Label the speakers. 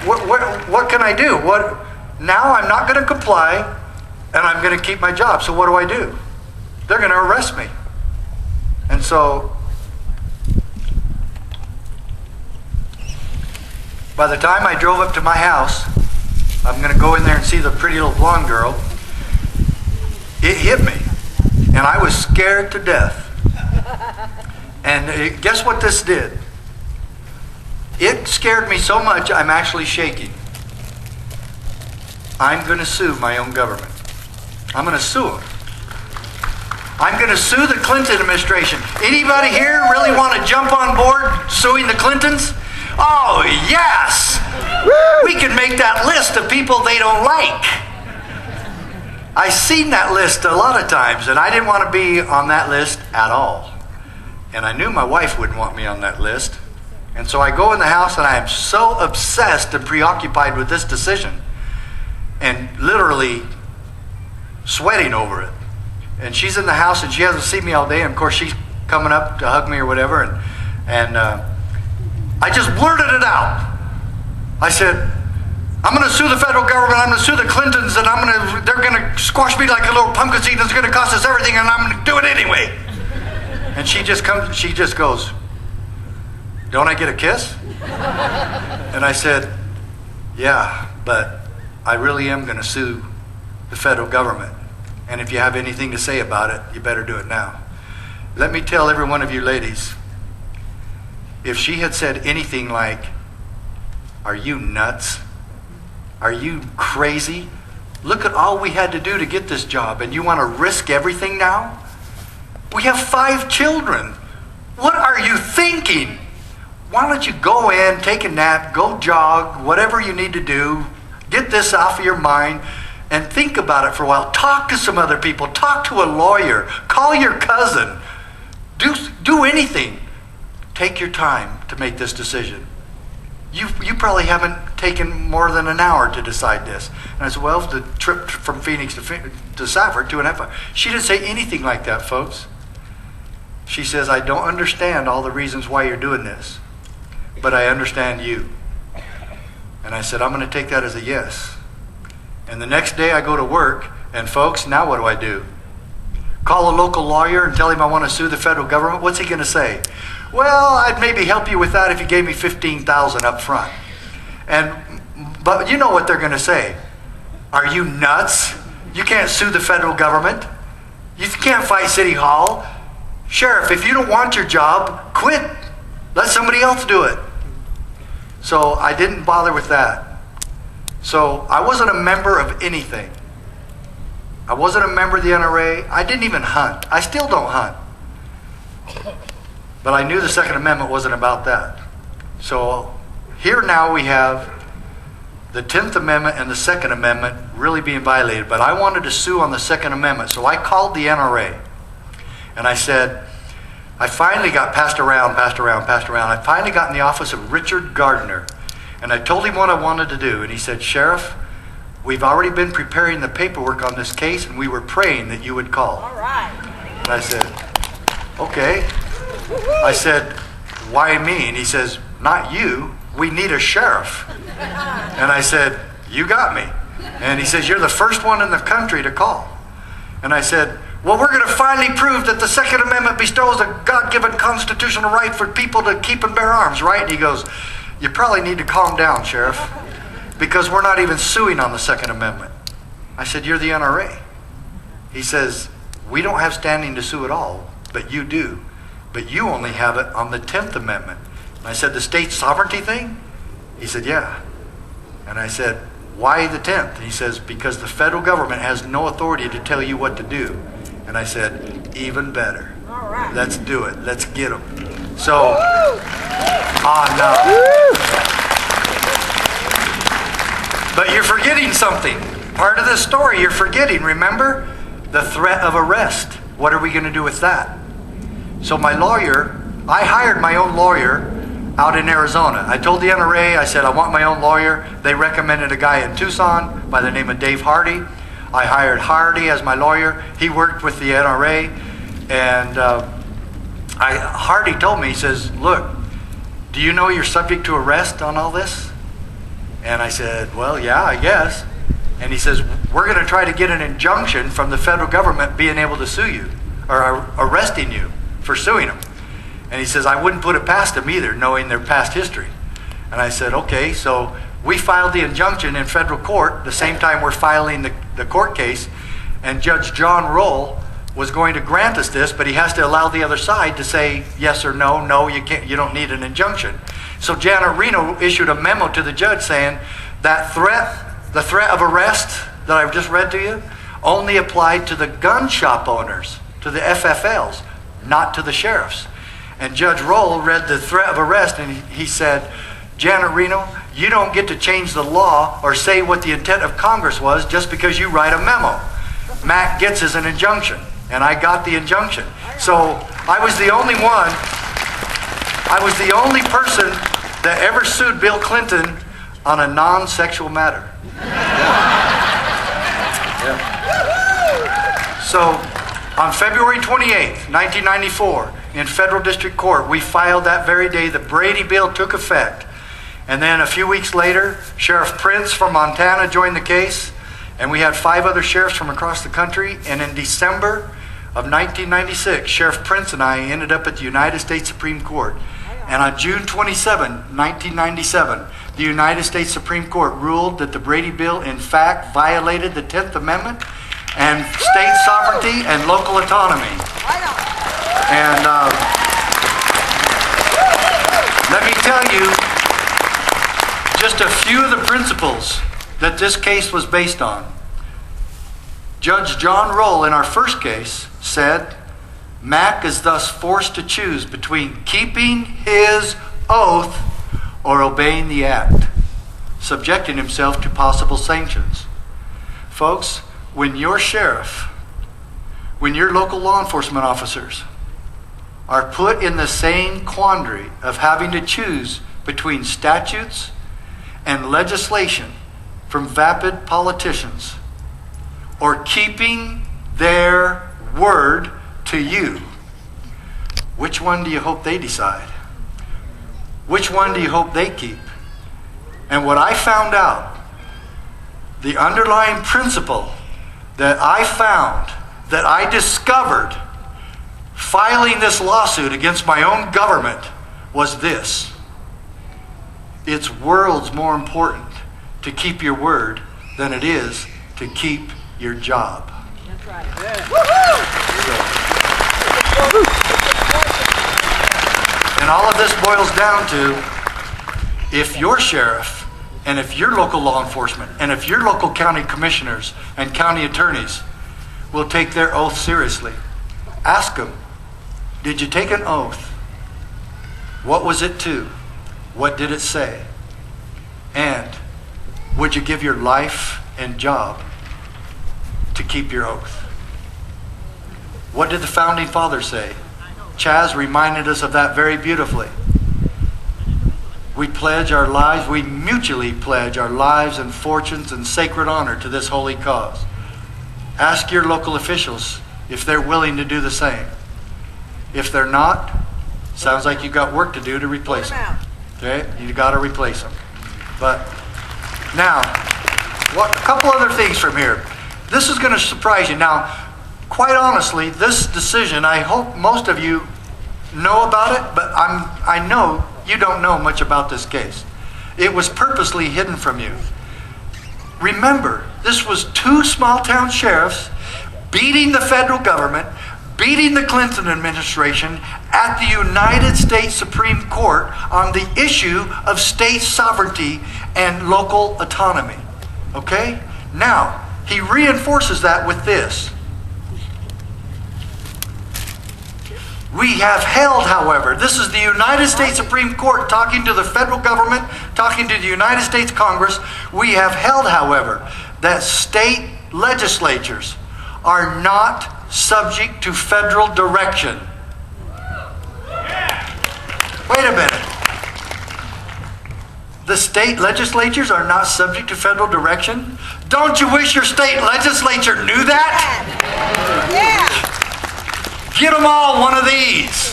Speaker 1: what can I do? Now I'm not going to comply, and I'm going to keep my job. So what do? They're going to arrest me. And so by the time I drove up to my house, I'm going to go in there and see the pretty little blonde girl. It hit me, and I was scared to death. And guess what this did? It scared me so much, I'm actually shaking. I'm going to sue my own government. I'm going to sue them. I'm going to sue the Clinton administration. Anybody here really want to jump on board suing the Clintons? Oh, yes! Woo! We can make that list of people they don't like. I've seen that list a lot of times, and I didn't want to be on that list at all. And I knew my wife wouldn't want me on that list. And so I go in the house, and I am so obsessed and preoccupied with this decision, and literally sweating over it. And she's in the house, and she hasn't seen me all day, and of course she's coming up to hug me or whatever, and I just blurted it out. I said, I'm going to sue the federal government, I'm going to sue the Clintons, and they're going to squash me like a little pumpkin seed, and it's going to cost us everything, and I'm going to do it anyway. And she just goes, don't I get a kiss? And I said, yeah, but I really am going to sue the federal government. And if you have anything to say about it, you better do it now. Let me tell every one of you ladies, if she had said anything like, are you nuts? Are you crazy? Look at all we had to do to get this job, and you want to risk everything now? We have 5 children. What are you thinking? Why don't you go in, take a nap, go jog, whatever you need to do, get this off of your mind, and think about it for a while. Talk to some other people. Talk to a lawyer. Call your cousin. Do anything. Take your time to make this decision. You probably haven't taken more than an hour to decide this. And I said, well, the trip from Phoenix to Safford, 2.5 hours. She didn't say anything like that, folks. She says, I don't understand all the reasons why you're doing this, but I understand you. And I said, I'm going to take that as a yes. And the next day I go to work, and folks, now what do? Call a local lawyer and tell him I want to sue the federal government? What's he going to say? Well, I'd maybe help you with that if you gave me $15,000 up front. But you know what they're going to say. Are you nuts? You can't sue the federal government. You can't fight City Hall. Sheriff, if you don't want your job, quit. Let somebody else do it. So I didn't bother with that. So I wasn't a member of anything. I wasn't a member of the NRA. I didn't even hunt. I still don't hunt. But I knew the Second Amendment wasn't about that. So here now we have the 10th Amendment and the Second Amendment really being violated. But I wanted to sue on the Second Amendment. So I called the NRA. And I said, I finally got passed around. I finally got in the office of Richard Gardner. And I told him what I wanted to do. And he said, Sheriff, we've already been preparing the paperwork on this case, and we were praying that you would call.
Speaker 2: All right.
Speaker 1: And I said, okay. I said, why me? And he says, not you. We need a sheriff. And I said, you got me. And he says, you're the first one in the country to call. And I said, well, we're going to finally prove that the Second Amendment bestows a God-given constitutional right for people to keep and bear arms, right? And he goes, you probably need to calm down, Sheriff, because we're not even suing on the Second Amendment. I said, you're the NRA. He says, we don't have standing to sue at all, but you do. But you only have it on the 10th Amendment. And I said, the state sovereignty thing? He said, yeah. And I said, why the 10th? And he says, because the federal government has no authority to tell you what to do. And I said, even better.
Speaker 2: All right.
Speaker 1: Let's do it. Let's get them. So, but you're forgetting something. Part of the story you're forgetting, remember? The threat of arrest. What are we going to do with that? So my lawyer, I hired my own lawyer out in Arizona. I told the NRA, I said, I want my own lawyer. They recommended a guy in Tucson by the name of Dave Hardy. I hired Hardy as my lawyer. He worked with the NRA. And Hardy told me, he says, look, do you know you're subject to arrest on all this? And I said, well, yeah, I guess. And he says, we're going to try to get an injunction from the federal government being able to sue you, or arresting you for suing them. And he says, I wouldn't put it past them either, knowing their past history. And I said, okay. So we filed the injunction in federal court the same time we're filing the court case. And Judge John Roll was going to grant us this, but he has to allow the other side to say yes or no. No, you can't. You don't need an injunction. So Janet Reno issued a memo to the judge saying that the threat of arrest that I've just read to you, only applied to the gun shop owners, to the FFLs, not to the sheriffs. And Judge Roll read the threat of arrest, and he said, Janet Reno, you don't get to change the law or say what the intent of Congress was just because you write a memo. Mack gets as an injunction, and I got the injunction. So I was the only person that ever sued Bill Clinton on a non-sexual matter. Yeah. So on February 28th, 1994, in federal district court, we filed that very day. The Brady bill took effect. And then a few weeks later, Sheriff Prince from Montana joined the case, and we had 5 other sheriffs from across the country. And in December of 1996, Sheriff Prince and I ended up at the United States Supreme Court. And on June 27, 1997, the United States Supreme Court ruled that the Brady bill in fact violated the 10th Amendment and state sovereignty and local autonomy. And let me tell you just a few of the principles that this case was based on. Judge John Roll in our first case said, Mack is thus forced to choose between keeping his oath or obeying the act, subjecting himself to possible sanctions. Folks, when your sheriff, when your local law enforcement officers are put in the same quandary of having to choose between statutes and legislation from vapid politicians or keeping their word to you, which one do you hope they decide? Which one do you hope they keep? And what I found out, the underlying principle that I found, that I discovered filing this lawsuit against my own government, was this: it's worlds more important to keep your word than it is to keep your job.
Speaker 2: That's right.
Speaker 1: And all of this boils down to, if your sheriff and if your local law enforcement and if your local county commissioners and county attorneys will take their oath seriously, ask them, did you take an oath? What was it to? What did it say? And would you give your life and job to keep your oath? What did the founding fathers say? Chaz reminded us of that very beautifully. We pledge our lives, we mutually pledge our lives and fortunes and sacred honor to this holy cause. Ask your local officials if they're willing to do the same. If they're not, sounds like you've got work to do to replace them. Okay? You got to replace them. But now, a couple other things from here. This is going to surprise you. Now, quite honestly, this decision, I hope most of you know about it, but I know you don't know much about this case. It was purposely hidden from you. Remember, this was 2 small town sheriffs beating the federal government, beating the Clinton administration at the United States Supreme Court on the issue of state sovereignty and local autonomy. Okay? Now, he reinforces that with this. We have held, however, this is the United States Supreme Court talking to the federal government, talking to the United States Congress. We have held, however, that state legislatures are not subject to federal direction. Wait a minute. The state legislatures are not subject to federal direction? Don't you wish your state legislature knew that?
Speaker 2: Yeah.
Speaker 1: Get them all one of these.